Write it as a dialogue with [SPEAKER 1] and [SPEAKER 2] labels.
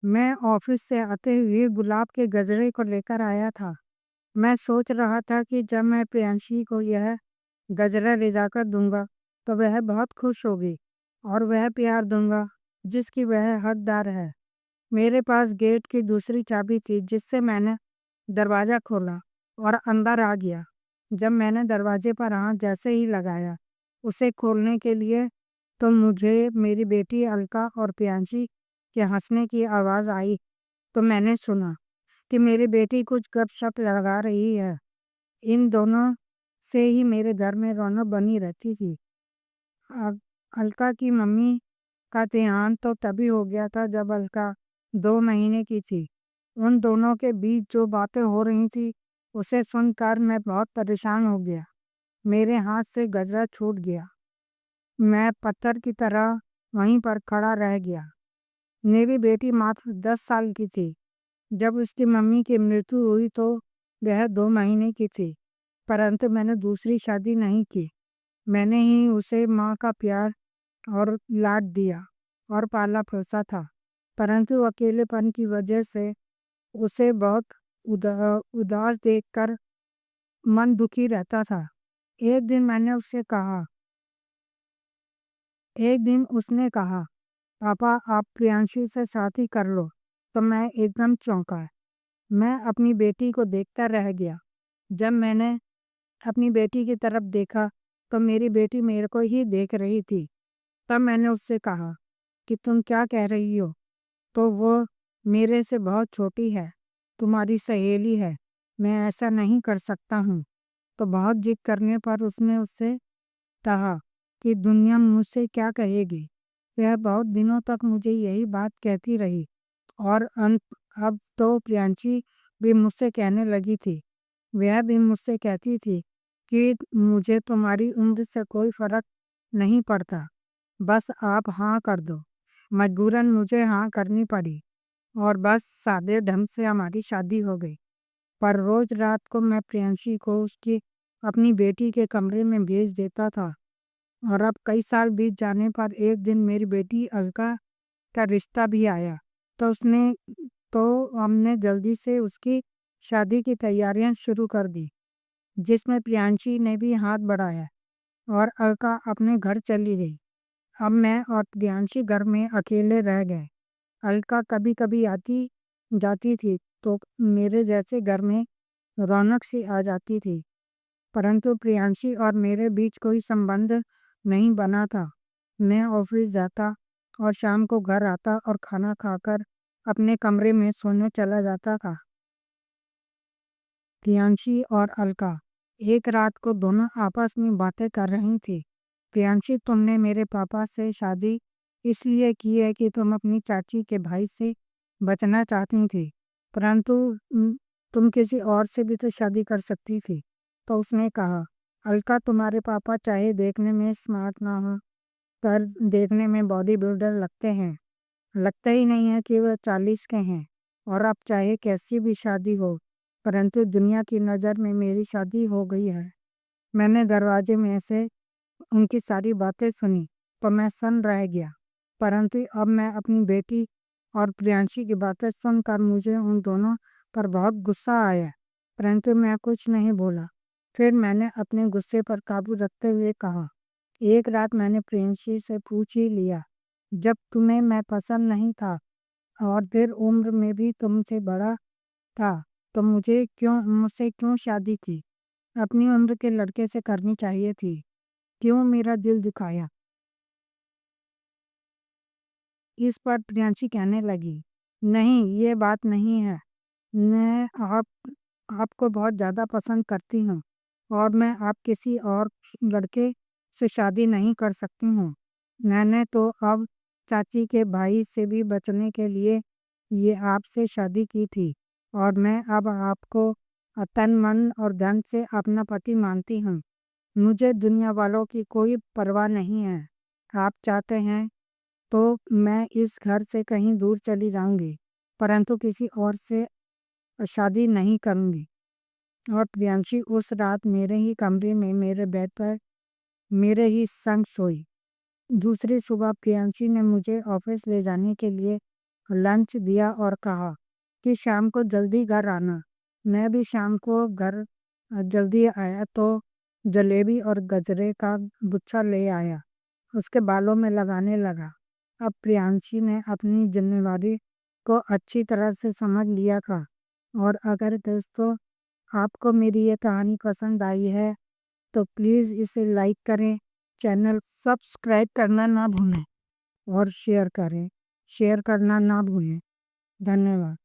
[SPEAKER 1] मैं ऑफिस से आते हुए गुलाब के गजरे को लेकर आया था। मैं सोच रहा था कि जब मैं प्रियांशी को यह गजरा ले जाकर दूंगा तो वह बहुत खुश होगी और वह प्यार दूंगा जिसकी वह हकदार है। मेरे पास गेट की दूसरी चाबी थी जिससे मैंने दरवाज़ा खोला और अंदर आ गया। जब मैंने दरवाजे पर हाथ जैसे ही लगाया उसे खोलने के लिए तो मुझे मेरी बेटी अलका और प्रियांशी के हंसने की आवाज़ आई। तो मैंने सुना कि मेरी बेटी कुछ गपशप लगा रही है। इन दोनों से ही मेरे घर में रौनक बनी रहती थी। अ- अलका की मम्मी का देहांत तो तभी हो गया था जब अलका 2 महीने की थी। उन दोनों के बीच जो बातें हो रही थी उसे सुनकर मैं बहुत परेशान हो गया। मेरे हाथ से गजरा छूट गया। मैं पत्थर की तरह वहीं पर खड़ा रह गया। मेरी बेटी मात्र 10 साल की थी। जब उसकी मम्मी की मृत्यु हुई तो वह 2 महीने की थी। परंतु मैंने दूसरी शादी नहीं की। मैंने ही उसे माँ का प्यार और लाड दिया और पाला पोसा था। परंतु अकेलेपन की वजह से उसे बहुत उदास देखकर मन दुखी रहता था। एक दिन मैंने उससे कहा एक दिन उसने कहा, पापा आप प्रियांशी से शादी कर लो। तो मैं एकदम चौंका। मैं अपनी बेटी को देखता रह गया। जब मैंने अपनी बेटी की तरफ देखा तो मेरी बेटी मेरे को ही देख रही थी। तब मैंने उससे कहा कि तुम क्या कह रही हो? तो वो मेरे से बहुत छोटी है, तुम्हारी सहेली है, मैं ऐसा नहीं कर सकता हूँ। तो बहुत जिद करने पर उसने उससे कहा कि दुनिया मुझसे क्या कहेगी। वह बहुत दिनों तक मुझे यही बात कहती रही और अंत अब तो प्रियांशी भी मुझसे कहने लगी थी। वह भी मुझसे कहती थी कि मुझे तुम्हारी उम्र से कोई फर्क नहीं पड़ता, बस आप हाँ कर दो। मजबूरन मुझे हाँ करनी पड़ी और बस सादे ढंग से हमारी शादी हो गई। पर रोज रात को मैं प्रियांशी को उसकी अपनी बेटी के कमरे में भेज देता था। और अब कई साल बीत जाने पर एक दिन मेरी बेटी अलका का रिश्ता भी आया। तो उसने तो हमने जल्दी से उसकी शादी की तैयारियां शुरू कर दी, जिसमें प्रियांशी ने भी हाथ बढ़ाया और अलका अपने घर चली गई। अब मैं और प्रियांशी घर में अकेले रह गए। अलका कभी कभी आती जाती थी तो मेरे जैसे घर में रौनक सी आ जाती थी। परंतु प्रियांशी और मेरे बीच कोई संबंध नहीं बना था। मैं ऑफिस जाता और शाम को घर आता और खाना खाकर अपने कमरे में सोने चला जाता था। प्रियांशी और अलका एक रात को दोनों आपस में बातें कर रही थी। प्रियांशी, तुमने मेरे पापा से शादी इसलिए की है कि तुम अपनी चाची के भाई से बचना चाहती थी, परंतु तुम किसी और से भी तो शादी कर सकती थी। तो उसने कहा, अलका तुम्हारे पापा चाहे देखने में स्मार्ट ना हो पर देखने में बॉडी बिल्डर लगते हैं। लगता ही नहीं है कि वह 40 के हैं। और अब चाहे कैसी भी शादी हो, परंतु दुनिया की नज़र में मेरी शादी हो गई है। मैंने दरवाजे में से उनकी सारी बातें सुनी तो मैं सन रह गया। परंतु अब मैं अपनी बेटी और प्रियांशी की बातें सुनकर मुझे उन दोनों पर बहुत गुस्सा आया, परंतु मैं कुछ नहीं बोला। फिर मैंने अपने गुस्से पर काबू रखते हुए कहा, एक रात मैंने प्रियांशी से पूछ ही लिया, जब तुम्हें मैं पसंद नहीं था और फिर उम्र में भी तुमसे बड़ा था तो मुझसे क्यों शादी की? अपनी उम्र के लड़के से करनी चाहिए थी। क्यों मेरा दिल दुखाया? इस पर प्रियांशी कहने लगी, नहीं ये बात नहीं है। मैं आपको बहुत ज़्यादा पसंद करती हूँ और मैं आप किसी और लड़के से शादी नहीं कर सकती हूँ। मैंने तो अब चाची के भाई से भी बचने के लिए ये आपसे शादी की थी और मैं अब आपको तन मन और धन से अपना पति मानती हूँ। मुझे दुनिया वालों की कोई परवाह नहीं है। आप चाहते हैं तो मैं इस घर से कहीं दूर चली जाऊंगी, परंतु किसी और से शादी नहीं करूंगी। और प्रियांशी उस रात मेरे ही कमरे में मेरे बेड पर मेरे ही संग सोई। दूसरी सुबह प्रियांशी ने मुझे ऑफिस ले जाने के लिए लंच दिया और कहा कि शाम को जल्दी घर आना। मैं भी शाम को घर जल्दी आया तो जलेबी और गजरे का गुच्छा ले आया, उसके बालों में लगाने लगा। अब प्रियांशी ने अपनी जिम्मेवारी को अच्छी तरह से समझ लिया था। और अगर दोस्तों आपको मेरी ये कहानी पसंद आई है तो प्लीज़ इसे लाइक करें, चैनल सब्सक्राइब करना ना भूलें और शेयर करें, शेयर करना ना भूलें। धन्यवाद।